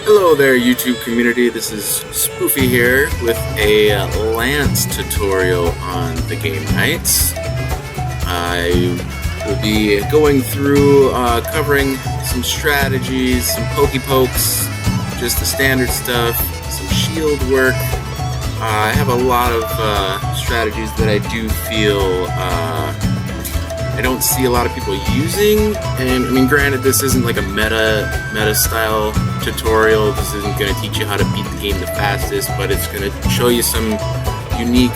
Hello there, YouTube community. This is Spoofy here with a Lance tutorial on the game Knights. I will be going through covering some strategies, some pokey pokes, just the standard stuff, some shield work. I have a lot of strategies that I do feel I don't see a lot of people using, and I mean, granted, this isn't like a meta style tutorial. This isn't going to teach you how to beat the game the fastest, but it's going to show you some unique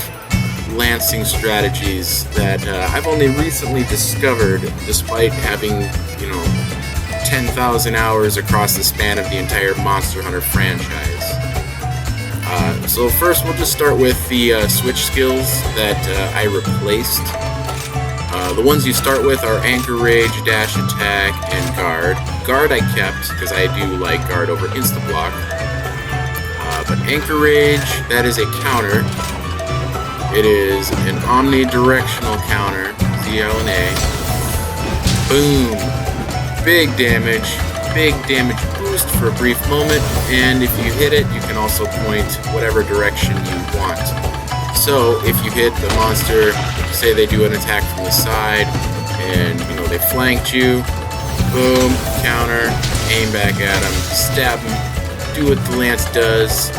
lancing strategies that I've only recently discovered, despite having 10,000 hours across the span of the entire Monster Hunter franchise. So first, we'll just start with the switch skills that I replaced. The ones you start with are Anchor Rage, Dash Attack, and Guard. Guard I kept because I do like Guard over Insta-Block. But Anchor Rage, that is a counter. It is an omnidirectional counter, ZL&A. Boom! Big damage boost for a brief moment, and if you hit it, you can also point whatever direction you want. So if you hit the monster, say they do an attack from the side, and they flanked you, boom, counter, aim back at them, stab them, do what the lance does.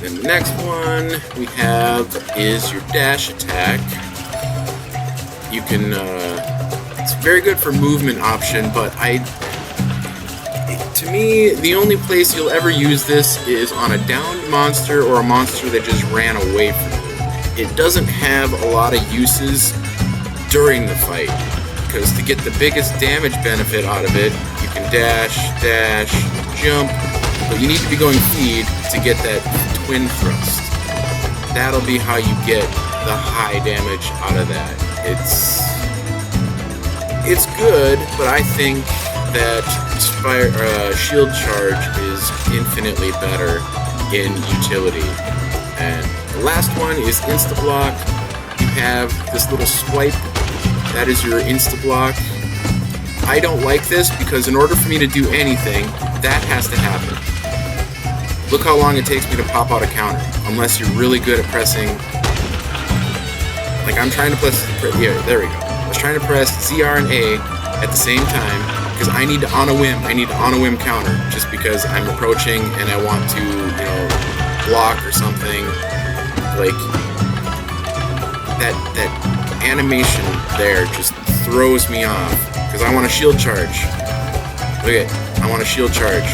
The next one we have is your dash attack. You can, it's very good for movement option, but to me, the only place you'll ever use this is on a downed monster or a monster that just ran away from you. It doesn't have a lot of uses during the fight, because to get the biggest damage benefit out of it, you can dash, jump, but you need to be going feed to get that twin thrust. That'll be how you get the high damage out of that. It's good, but I think that shield charge is infinitely better in utility. And the last one is Insta-Block. You have this little swipe. That is your Insta-Block. I don't like this because in order for me to do anything, that has to happen. Look how long it takes me to pop out a counter, unless you're really good at pressing. Like I'm trying to press, here, there we go. I was trying to press ZR and A at the same time, because I need to on a whim counter, just because I'm approaching and I want to, block or something. Like, that animation there just throws me off, because I want a shield charge. Look at, I want a shield charge.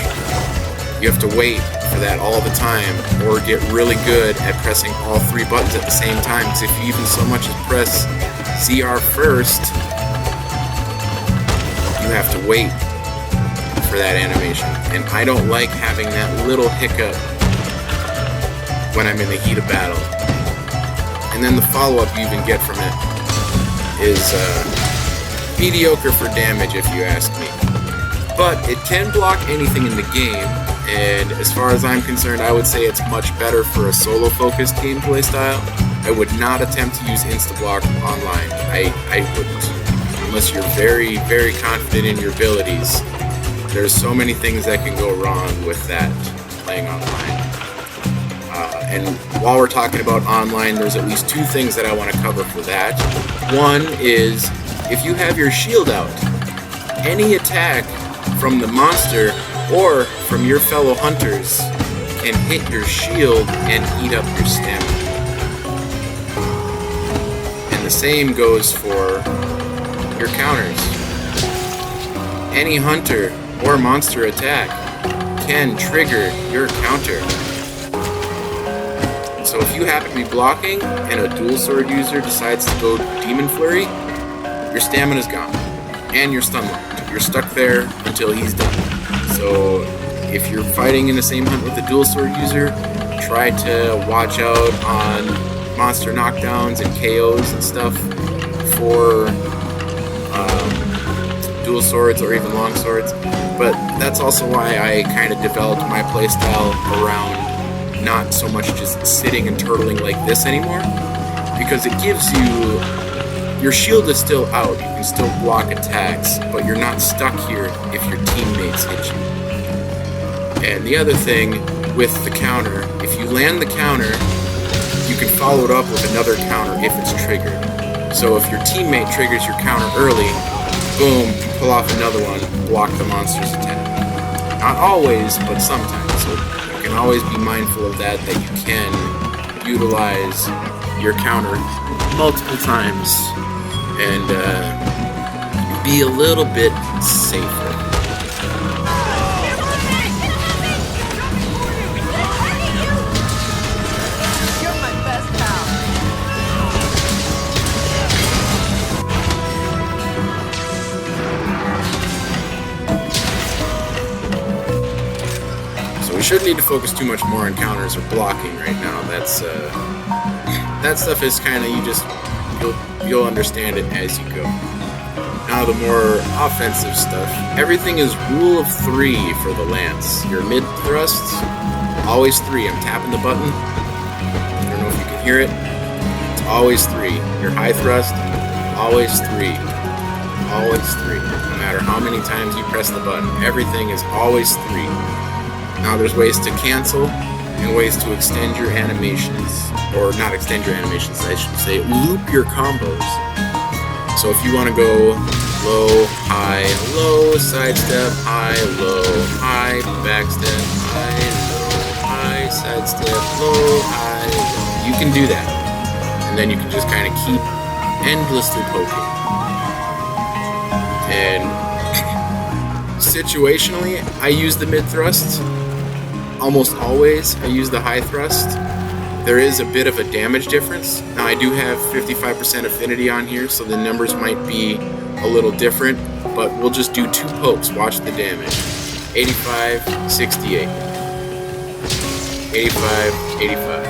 You have to wait for that all the time, or get really good at pressing all three buttons at the same time, because if you even so much as press ZR first, you have to wait for that animation, and I don't like having that little hiccup when I'm in the heat of battle. And then the follow-up you even get from it is mediocre for damage, if you ask me. But it can block anything in the game, and as far as I'm concerned, I would say it's much better for a solo-focused gameplay style. I would not attempt to use Insta-Block online. I wouldn't. Unless you're very, very confident in your abilities. There's so many things that can go wrong with that playing online. And while we're talking about online, there's at least two things that I want to cover for that. One is, if you have your shield out, any attack from the monster or from your fellow hunters can hit your shield and eat up your stamina. And the same goes for your counters. Any hunter or monster attack can trigger your counter. So if you happen to be blocking and a dual sword user decides to go Demon Flurry, your stamina's gone. And you're stun locked. You're stuck there until he's done. So if you're fighting in the same hunt with the dual sword user, try to watch out on monster knockdowns and KOs and stuff for dual swords or even long swords. But that's also why I kind of developed my playstyle around not so much just sitting and turtling like this anymore, because it gives you, your shield is still out, you can still block attacks, but you're not stuck here if your teammates hit you. And the other thing with the counter, if you land the counter, you can follow it up with another counter if it's triggered. So if your teammate triggers your counter early, boom, you pull off another one, block the monster's attack. Not always, but sometimes. So you can always be mindful of that you can utilize your counter multiple times and be a little bit safer. We shouldn't need to focus too much more on counters or blocking right now. That stuff is kind of, you'll understand it as you go. Now the more offensive stuff, everything is rule of 3 for the lance. Your mid thrusts, always 3. I'm tapping the button. I don't know if you can hear it. It's always 3. Your high thrust, always 3. Always 3. No matter how many times you press the button, everything is always 3. Now there's ways to cancel and ways to extend your animations, or not extend your animations, I should say, loop your combos. So if you want to go low, high, low, sidestep, high, low, high, backstep, high, low, high, sidestep, low, high, low, you can do that. And then you can just kind of keep endlessly poking. And situationally, I use the mid thrust. Almost always I use the high thrust. There is a bit of a damage difference. Now I do have 55% affinity on here, so the numbers might be a little different, but we'll just do 2 pokes. Watch the damage. 85, 68. 85, 85.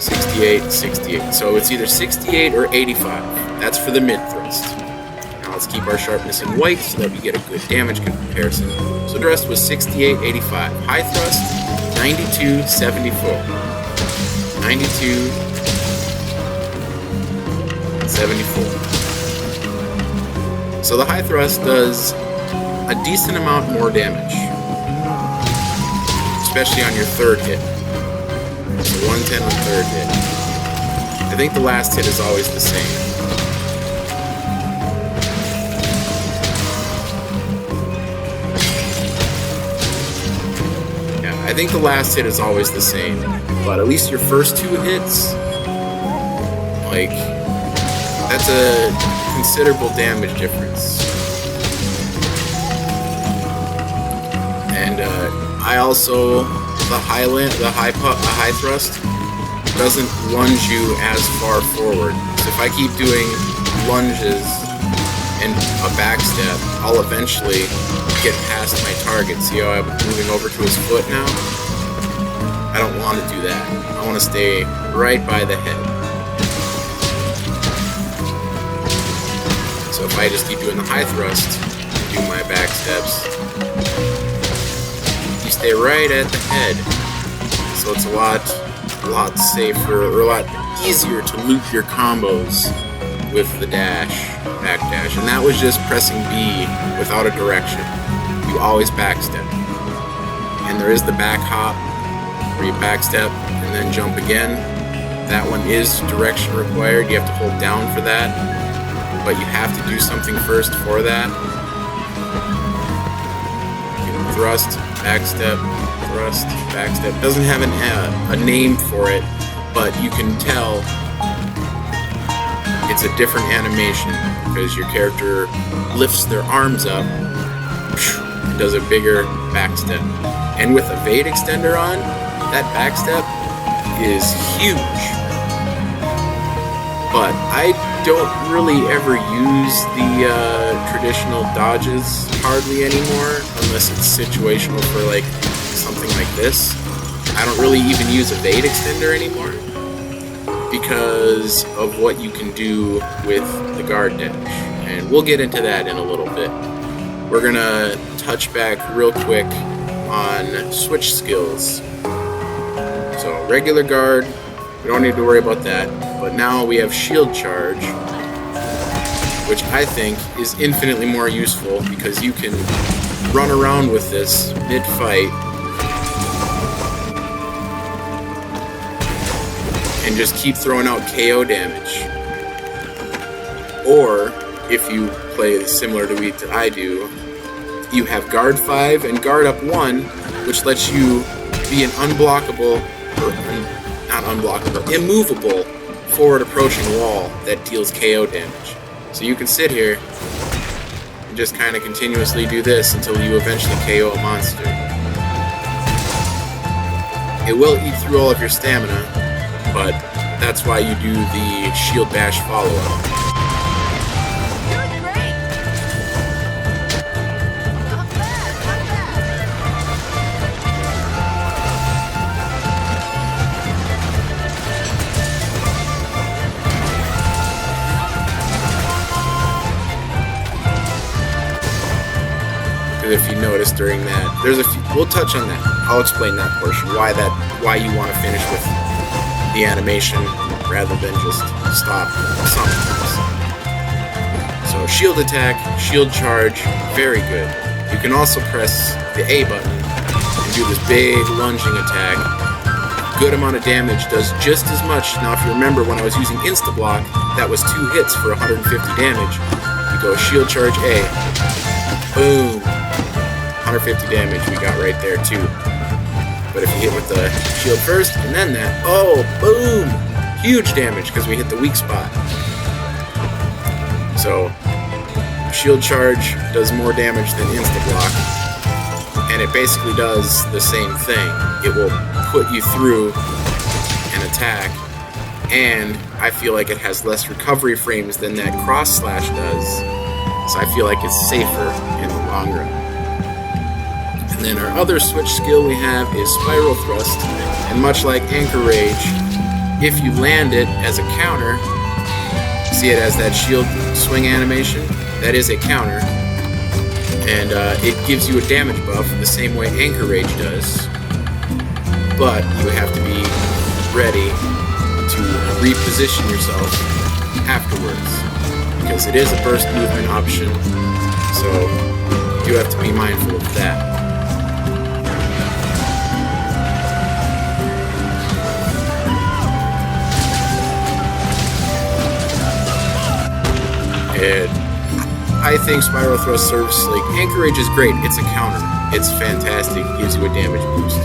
68, 68. So it's either 68 or 85. That's for the mid thrust. Let's keep our sharpness in white so that we get a good damage comparison. So the rest was 68, 85. High thrust, 92, 74. 92, 74. So the high thrust does a decent amount more damage, especially on your third hit. So 110 on third hit. I think the last hit is always the same. I think the last hit is always the same, but at least your first 2 hits, like, that's a considerable damage difference. And I also, the high thrust doesn't lunge you as far forward. So if I keep doing lunges and a backstep, I'll eventually get past my target. See how I'm moving over to his foot now? I don't want to do that. I want to stay right by the head. So if I just keep doing the high thrust, do my back steps, you stay right at the head. So it's a lot safer, or a lot easier to loop your combos with the dash, back dash. And that was just pressing B without a direction. You always backstep. And there is the back hop, where you backstep and then jump again. That one is direction required. You have to hold down for that, but you have to do something first for that. Thrust, backstep, thrust, backstep. Doesn't have a name for it, but you can tell it's a different animation because your character lifts their arms up and does a bigger backstep. And with a Vade extender on, that backstep is huge. But I don't really ever use the traditional dodges hardly anymore, unless it's situational for like something like this. I don't really even use evade extender anymore because of what you can do with the guard dash. And we'll get into that in a little bit. We're gonna touch back real quick on switch skills. So regular guard, we don't need to worry about that. But now we have shield charge, which I think is infinitely more useful because you can run around with this mid-fight and just keep throwing out KO damage. Or, if you play similar to what I do, you have guard 5 and guard up 1, which lets you be an unblockable, or not unblockable, immovable forward approaching wall that deals KO damage. So you can sit here and just kind of continuously do this until you eventually KO a monster. It will eat through all of your stamina, but that's why you do the shield bash follow-up. If you notice during that, there's a few, we'll touch on that. I'll explain that portion, why you want to finish with the animation rather than just stop sometimes. So shield attack, shield charge, very good. You can also press the A button and do this big lunging attack. Good amount of damage, does just as much. Now if you remember when I was using insta block, that was 2 hits for 150 damage. You go shield charge A, boom. 150 damage we got right there too. But if you hit with the shield first and then that, oh, boom! Huge damage because we hit the weak spot. So, shield charge does more damage than insta-block, and it basically does the same thing. It will put you through an attack, and I feel like it has less recovery frames than that cross slash does, so I feel like it's safer in the long run. And then our other switch skill we have is Spiral Thrust, and much like Anchor Rage, if you land it as a counter, see it as that shield swing animation, that is a counter, and it gives you a damage buff the same way Anchor Rage does, but you have to be ready to reposition yourself afterwards, because it is a burst movement option, so you have to be mindful of that. And I think Spiral Thrust serves, like, Anchorage is great, it's a counter, it's fantastic, it gives you a damage boost,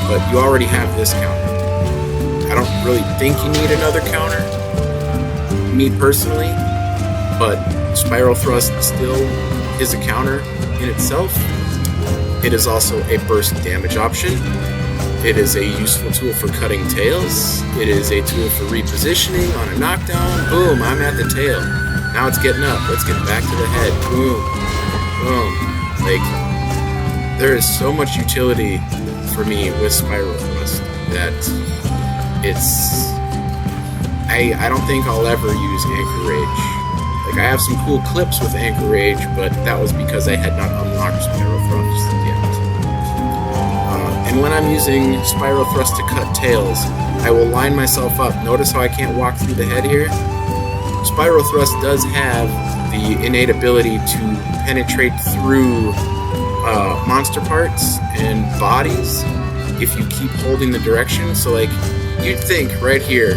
but you already have this counter. I don't really think you need another counter, me personally, but Spiral Thrust still is a counter in itself. It is also a burst damage option. It is a useful tool for cutting tails. It is a tool for repositioning on a knockdown. Boom, I'm at the tail. Now it's getting up. Let's get back to the head. Boom. Boom. Like, there is so much utility for me with Spiral Thrust that it's... I don't think I'll ever use Anchor Rage. Like, I have some cool clips with Anchor Rage, but that was because I had not unlocked Spiral Thrust yet. And when I'm using Spiral Thrust to cut tails, I will line myself up. Notice how I can't walk through the head here? Spiral Thrust does have the innate ability to penetrate through monster parts and bodies if you keep holding the direction. So, like, you'd think right here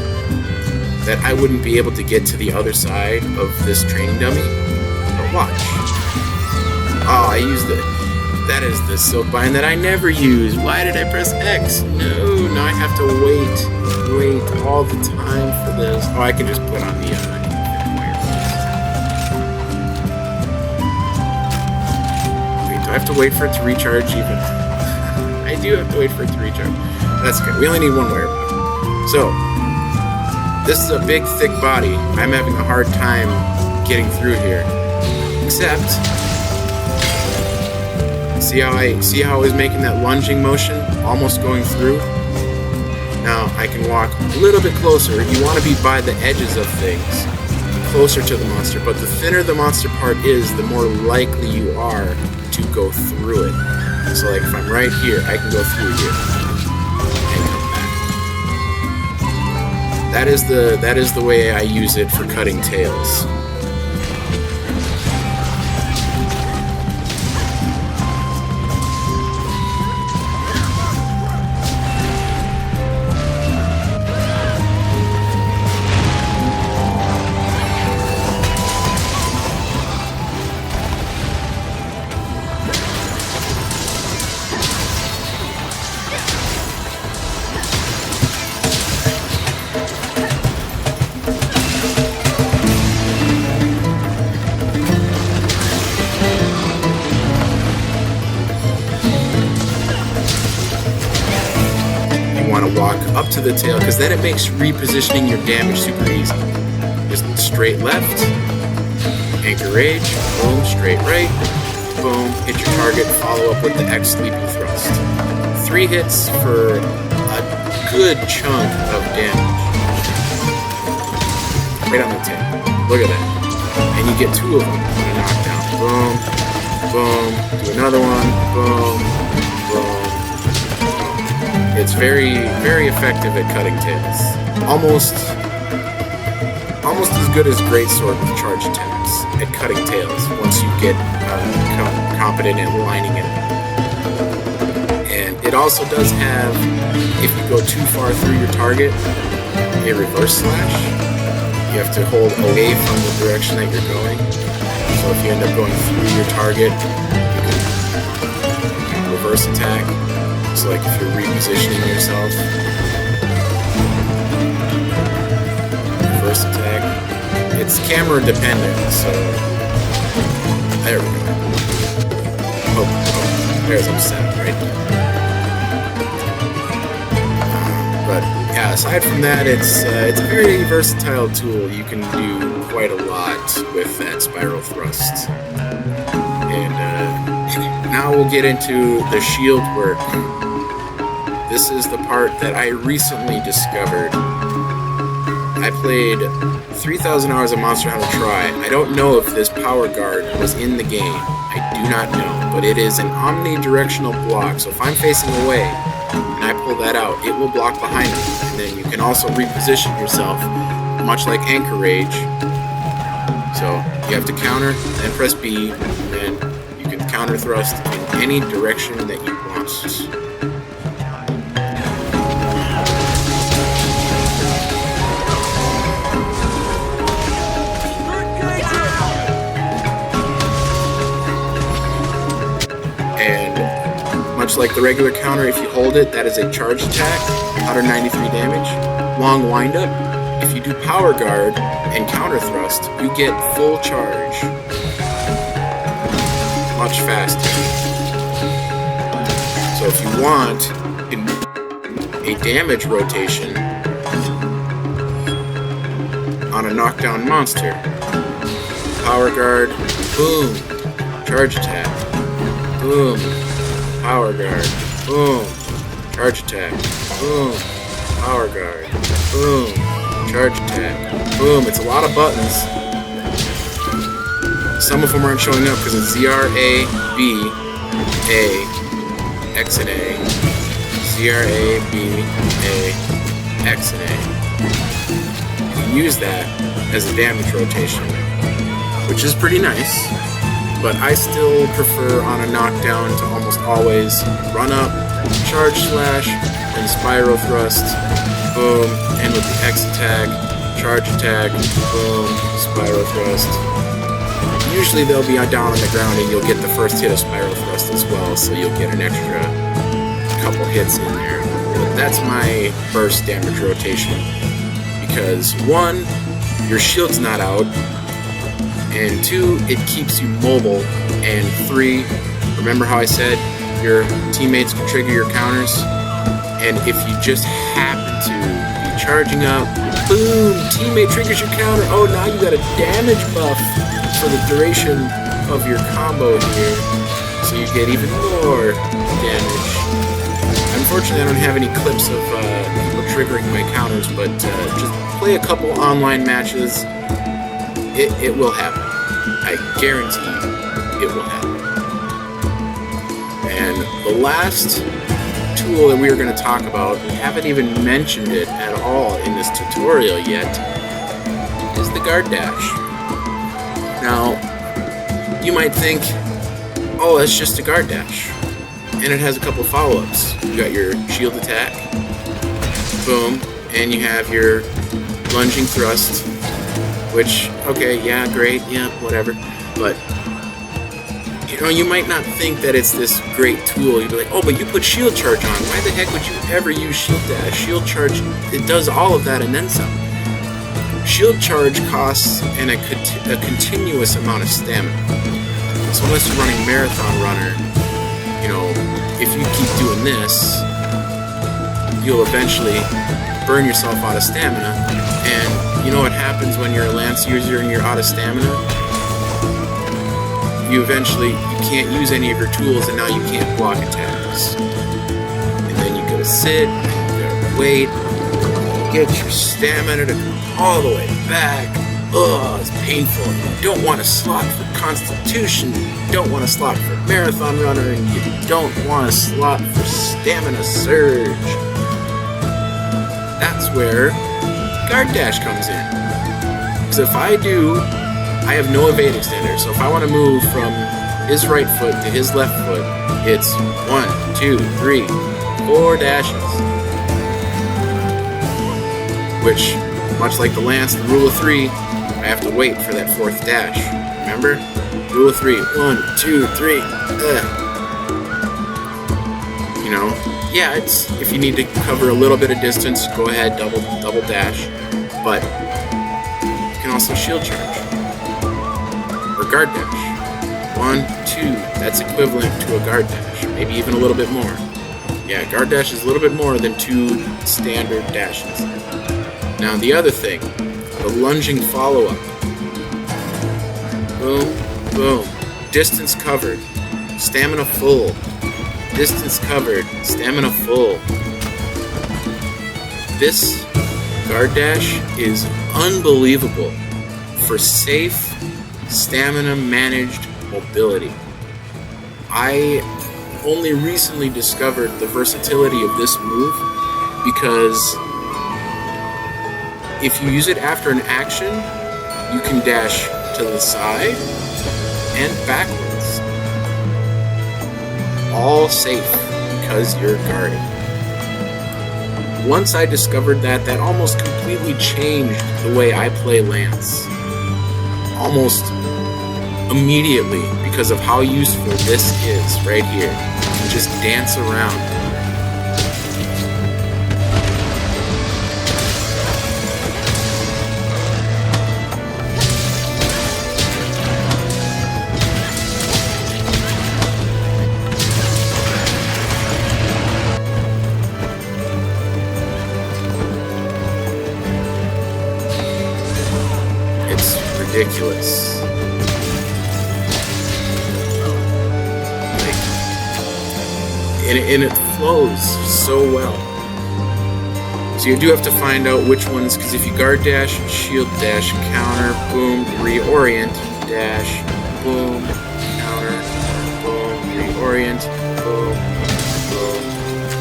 that I wouldn't be able to get to the other side of this training dummy, but watch. Oh, I used it. That is the silk bind that I never use. Why did I press X? No, now I have to wait all the time for this. Oh, I can just put on the wait, do I have to wait for it to recharge even? I do have to wait for it to recharge. That's good. We only need one wire. So, this is a big, thick body. I'm having a hard time getting through here. Except, see how I was making that lunging motion, almost going through? Now I can walk a little bit closer. You want to be by the edges of things, closer to the monster, but the thinner the monster part is, the more likely you are to go through it. So like if I'm right here, I can go through here and come back. That is the way I use it for cutting tails. Walk up to the tail, because then it makes repositioning your damage super easy. Just straight left, anchor rage, boom, straight right, boom, hit your target, follow up with the X sleeping thrust. 3 hits for a good chunk of damage. Right on the tail. Look at that. And you get 2 of them on a knockdown. Boom, boom, do another one, boom, boom. It's very, very effective at cutting tails. Almost as good as greatsword with charge attacks at cutting tails once you get competent at lining it up. And it also does have, if you go too far through your target, a reverse slash. You have to hold away from the direction that you're going. So if you end up going through your target, you can reverse attack. So like if you're repositioning yourself, first attack, it's camera dependent, so there we go. Oh, there's some sound, right? But yeah, aside from that, it's a very versatile tool. You can do quite a lot with that spiral thrust. And now we'll get into the shield work. This is the part that I recently discovered. I played 3,000 hours of Monster Hunter Tri. I don't know if this power guard was in the game. I do not know, but it is an omnidirectional block. So if I'm facing away and I pull that out, it will block behind me. And then you can also reposition yourself, much like Anchor Rage. So you have to counter, then press B, and you can counter thrust in any direction that you want. Much like the regular counter, if you hold it, that is a charge attack, 193 damage. Long windup, if you do power guard and counter thrust, you get full charge. Much faster. So if you want a damage rotation on a knockdown monster, power guard, boom, charge attack, boom, power guard, boom, charge attack, boom, power guard, boom, charge attack, boom. It's a lot of buttons. Some of them aren't showing up because it's ZR, A, B, A, X and A, ZR, A, B, A, X and A. You can use that as a damage rotation, which is pretty nice. But I still prefer on a knockdown to almost always run up, charge slash, and spiral thrust, boom, and with the X attack, charge attack, boom, spiral thrust. Usually they'll be down on the ground and you'll get the first hit of spiral thrust as well, so you'll get an extra couple hits in there. But that's my burst damage rotation, because 1, your shield's not out, and 2, it keeps you mobile, and 3, remember how I said your teammates can trigger your counters, and if you just happen to be charging up, boom, teammate triggers your counter. Oh, now you got a damage buff for the duration of your combo here, so you get even more damage. Unfortunately, I don't have any clips of people triggering my counters, but just play a couple online matches. It will happen. I guarantee you it will happen. And the last tool that we are going to talk about, we haven't even mentioned it at all in this tutorial yet, is the guard dash. Now, you might think, oh, that's just a guard dash. And it has a couple follow-ups. You got your shield attack, boom, and you have your lunging thrust, which, okay, yeah, great, yeah, whatever. But, you know, you might not think that it's this great tool. You'd be like, oh, but you put shield charge on. Why the heck would you ever use shield dash? Shield charge, it does all of that and then some. Shield charge costs a continuous amount of stamina. So unless you're running Marathon Runner, you know, if you keep doing this, you'll eventually burn yourself out of stamina. And you know what happens when you're a lance user and you're out of stamina? You can't use any of your tools, and now you can't block attacks. And then you gotta sit, you gotta wait, you get your stamina to come all the way back. Ugh, it's painful. You don't want to slot for Constitution, you don't want to slot for Marathon Runner, and you don't want to slot for Stamina Surge. That's where Guard Dash comes in. Because if I have no evade extender, so if I want to move from his right foot to his left foot, it's 1, 2, 3, 4 dashes. Which, much like the Lance, the rule of 3, I have to wait for that 4th dash. Remember? Rule of 3. 1, 2, 3. You know? Yeah, it's if you need to cover a little bit of distance, go ahead, double dash. But you can also shield charge. Or guard dash. 1, 2. That's equivalent to a guard dash. Maybe even a little bit more. Yeah, guard dash is a little bit more than 2 standard dashes. Now the other thing, the lunging follow-up. Boom, boom. Distance covered. Stamina full. Distance covered. Stamina full. This guard dash is unbelievable for safe, stamina managed mobility. I only recently discovered the versatility of this move because if you use it after an action, you can dash to the side and backwards. All safe because you're guarded. Once I discovered that, that almost completely changed the way I play Lance. Almost immediately because of how useful this is right here. You can just dance around. Ridiculous. And it flows so well. So you do have to find out which ones, because if you guard dash, shield dash, counter, boom, reorient, dash, boom, counter, boom, reorient, boom, boom,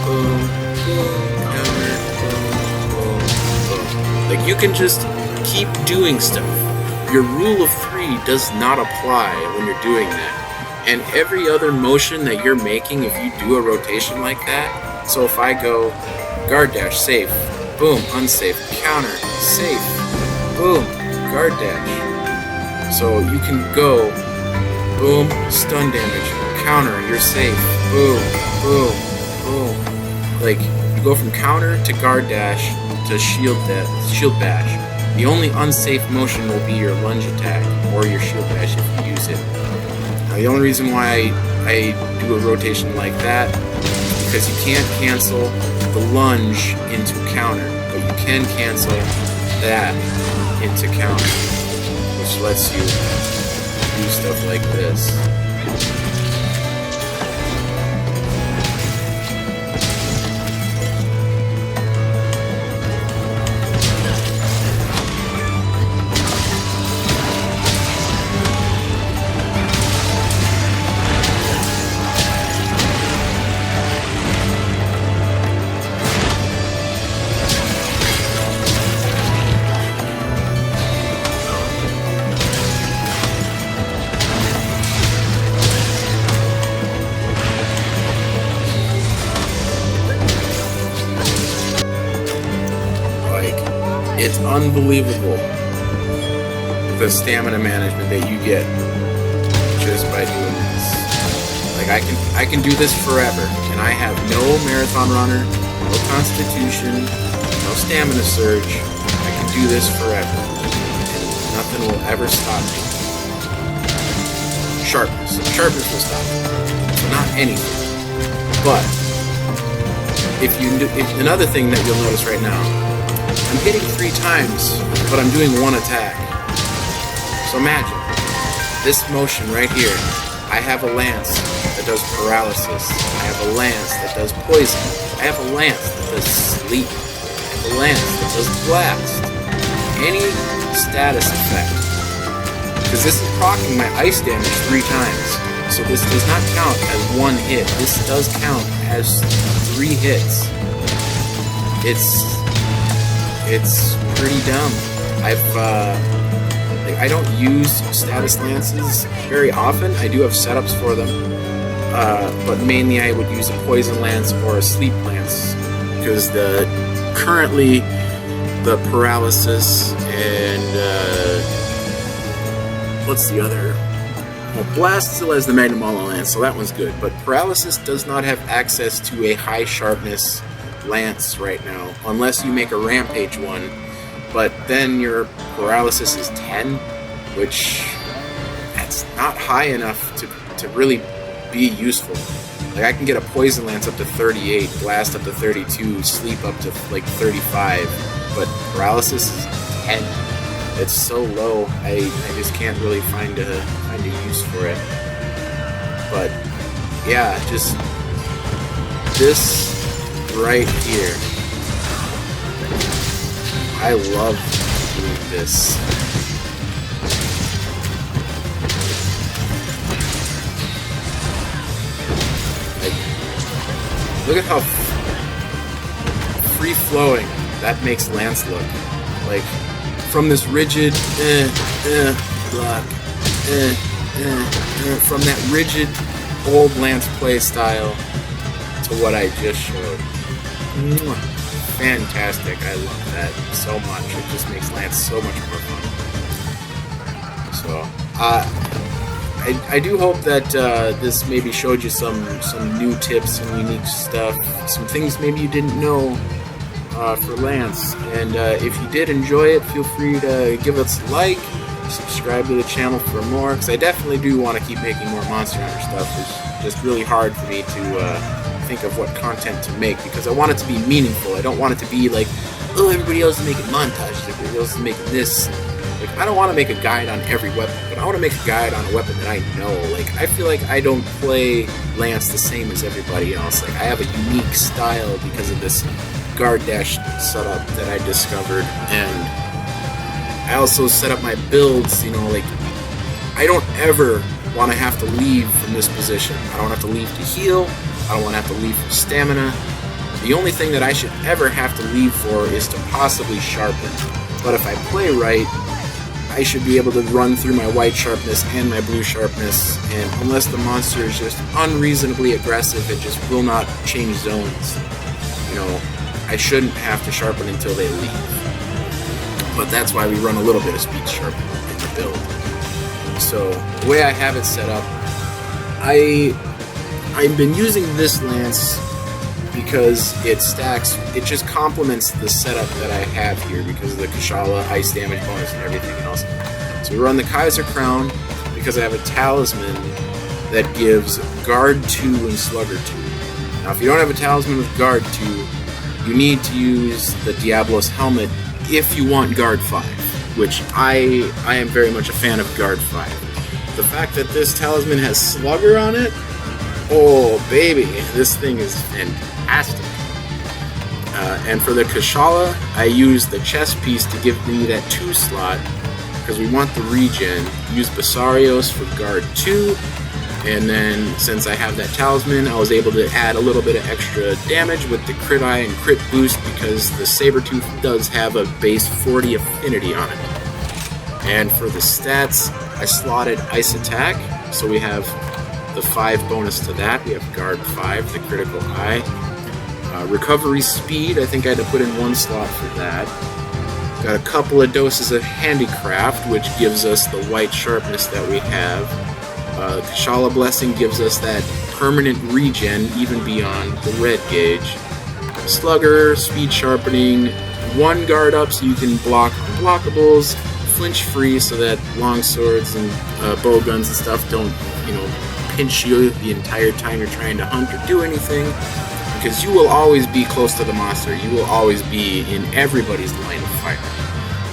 boom, boom, counter, boom, boom, boom. Like you can just keep doing stuff. Your rule of 3 does not apply when you're doing that. And every other motion that you're making, if you do a rotation like that, so if I go guard dash, safe, boom, unsafe, counter, safe, boom, guard dash. So you can go, boom, stun damage, counter, you're safe, boom, boom, boom. Like, you go from counter to guard dash to shield bash. The only unsafe motion will be your lunge attack or your shield bash if you use it. Now, the only reason why I do a rotation like that is because you can't cancel the lunge into counter, but you can cancel that into counter, which lets you do stuff like this. unbelievable, the stamina management that you get just by doing this. Like I can do this forever, and I have no marathon runner, no constitution, no stamina surge. I can do this forever, and nothing will ever stop me. Sharpness will stop me. So not anything, but if another thing that you'll notice right now, I'm hitting 3 times, but I'm doing 1 attack. So imagine this motion right here. I have a lance that does paralysis. I have a lance that does poison. I have a lance that does sleep. I have a lance that does blast. Any status effect. Because this is proccing my ice damage 3 times. So this does not count as 1 hit. This does count as 3 hits. It's pretty dumb. I don't use status lances very often. I do have setups for them, but mainly I would use a poison lance or a sleep lance because currently the paralysis and what's the other? Well, blast still has the Magnamala lance, so that one's good. But paralysis does not have access to a high sharpness lance right now, unless you make a rampage one. But then your paralysis is 10, which that's not high enough to really be useful. Like I can get a poison lance up to 38, blast up to 32, sleep up to like 35, but paralysis is 10. It's so low. I just can't really find a use for it. But yeah, just this right here. I love doing this. Look at how free-flowing that makes Lance look. Like, from this rigid, block, from that rigid, old Lance play style to what I just showed. Fantastic. I love that so much. It just makes Lance so much more fun. So, I do hope that this maybe showed you some new tips, some unique stuff, some things maybe you didn't know for Lance. And if you did enjoy it, feel free to give us a like, subscribe to the channel for more, because I definitely do want to keep making more Monster Hunter stuff. It's just really hard for me to think of what content to make, because I want it to be meaningful. I don't want it to be like, oh, everybody else is making montages, everybody else is making this. Like, I don't want to make a guide on every weapon, but I want to make a guide on a weapon that I know. Like, I feel like I don't play Lance the same as everybody else. Like, I have a unique style because of this guard dash setup that I discovered, and I also set up my builds, you know, like, I don't ever want to have to leave from this position. I don't have to leave to heal. I don't want to have to leave for stamina. The only thing that I should ever have to leave for is to possibly sharpen. But if I play right, I should be able to run through my white sharpness and my blue sharpness, and unless the monster is just unreasonably aggressive, it just will not change zones. You know, I shouldn't have to sharpen until they leave. But that's why we run a little bit of speed sharpen in the build. So, the way I have it set up, I've been using this lance because it just complements the setup that I have here because of the Kushala ice damage bonus and everything else. So we run the Kaiser Crown because I have a talisman that gives Guard 2 and Slugger 2. Now if you don't have a talisman with Guard 2, you need to use the Diablos helmet if you want Guard 5, which I am very much a fan of Guard 5. The fact that this talisman has Slugger on it, oh baby, this thing is fantastic. And for the Kushala, I use the chest piece to give me that 2 slot because we want the regen. Use Basarios for Guard 2, and then since I have that talisman, I was able to add a little bit of extra damage with the crit eye and crit boost because the Sabertooth does have a base 40 affinity on it. And for the stats, I slotted Ice Attack, so we have the 5 bonus to that. We have Guard 5, the critical eye. Recovery Speed, I think I had to put in 1 slot for that. Got a couple of doses of handicraft, which gives us the white sharpness that we have. Kashala Blessing gives us that permanent regen even beyond the red gauge. Slugger, speed sharpening, 1 guard up so you can block unblockables, flinch free so that long swords and bow guns and stuff don't, pinch you the entire time you're trying to hunt or do anything. Because you will always be close to the monster, you will always be in everybody's line of fire.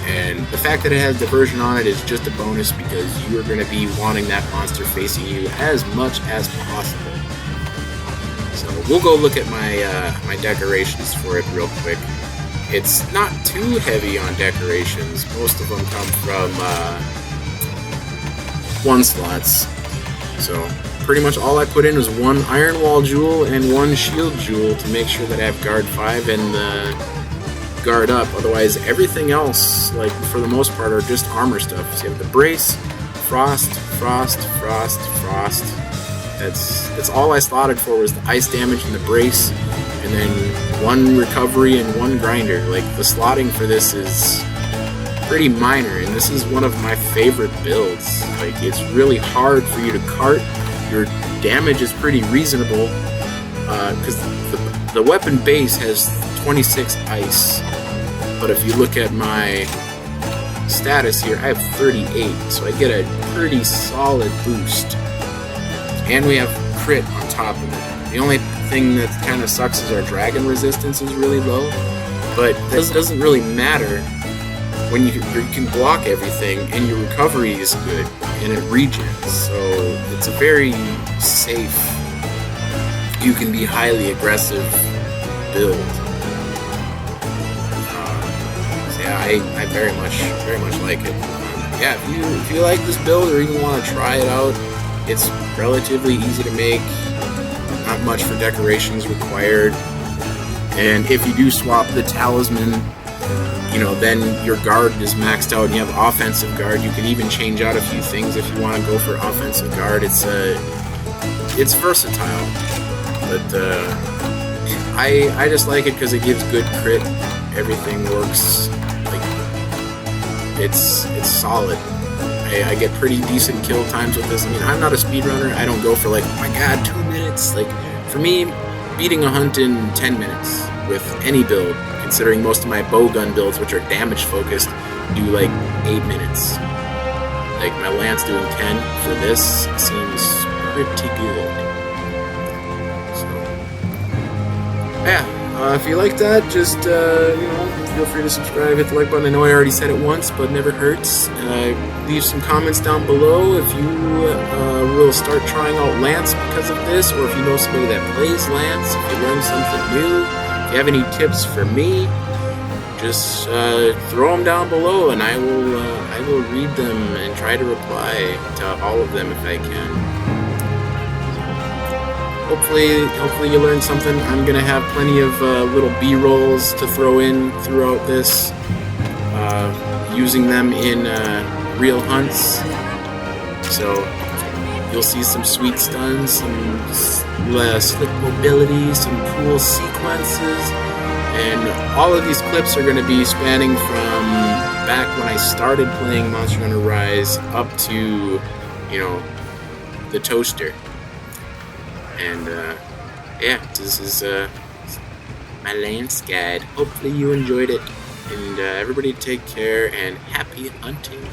And the fact that it has diversion on it is just a bonus because you are going to be wanting that monster facing you as much as possible. So we'll go look at my decorations for it real quick. It's not too heavy on decorations. Most of them come from 1 slots. So pretty much all I put in was 1 Iron Wall Jewel and 1 Shield Jewel to make sure that I have Guard 5 and Guard up. Otherwise, everything else, like for the most part, are just armor stuff. So you have the Brace, Frost, Frost, Frost, Frost. That's all I slotted for was the ice damage and the Brace, and then 1 recovery and 1 grinder. Like, the slotting for this is pretty minor, and this is one of my favorite builds. Like, it's really hard for you to cart. Your damage is pretty reasonable, because the weapon base has 26 ice, but if you look at my status here, I have 38, so I get a pretty solid boost. And we have crit on top of it. The only thing that kind of sucks is our dragon resistance is really low, but that doesn't really matter when you can block everything and your recovery is good and it regens. So it's a very safe, you can be highly aggressive build. So yeah, I very much like it. Yeah, if you like this build or even want to try it out, it's relatively easy to make, not much for decorations required, and if you do swap the talisman, then your guard is maxed out and you have offensive guard. You can even change out a few things if you want to go for offensive guard. It's versatile, but I just like it because it gives good crit. Everything works, like it's solid. I get pretty decent kill times with this. I mean, I'm not a speedrunner. I don't go for like, oh my god, 2 minutes. Like, for me, beating a hunt in 10 minutes with any build, considering most of my bow gun builds, which are damage focused, do like 8 minutes. Like, my lance doing 10 for this seems pretty good. So, yeah. If you like that, just, feel free to subscribe, hit the like button. I know I already said it once, but it never hurts. Leave some comments down below if you will start trying out Lance because of this, or if you know somebody that plays Lance, if you learned something new, if you have any tips for me, just throw them down below, and I will read them and try to reply to all of them if I can. Hopefully you learned something. I'm gonna have plenty of little B-rolls to throw in throughout this, using them in real hunts. So you'll see some sweet stuns, some slick mobility, some cool sequences, and all of these clips are going to be spanning from back when I started playing Monster Hunter Rise up to, the toaster. And yeah, this is my Lance guide. Hopefully you enjoyed it, and everybody take care and happy hunting.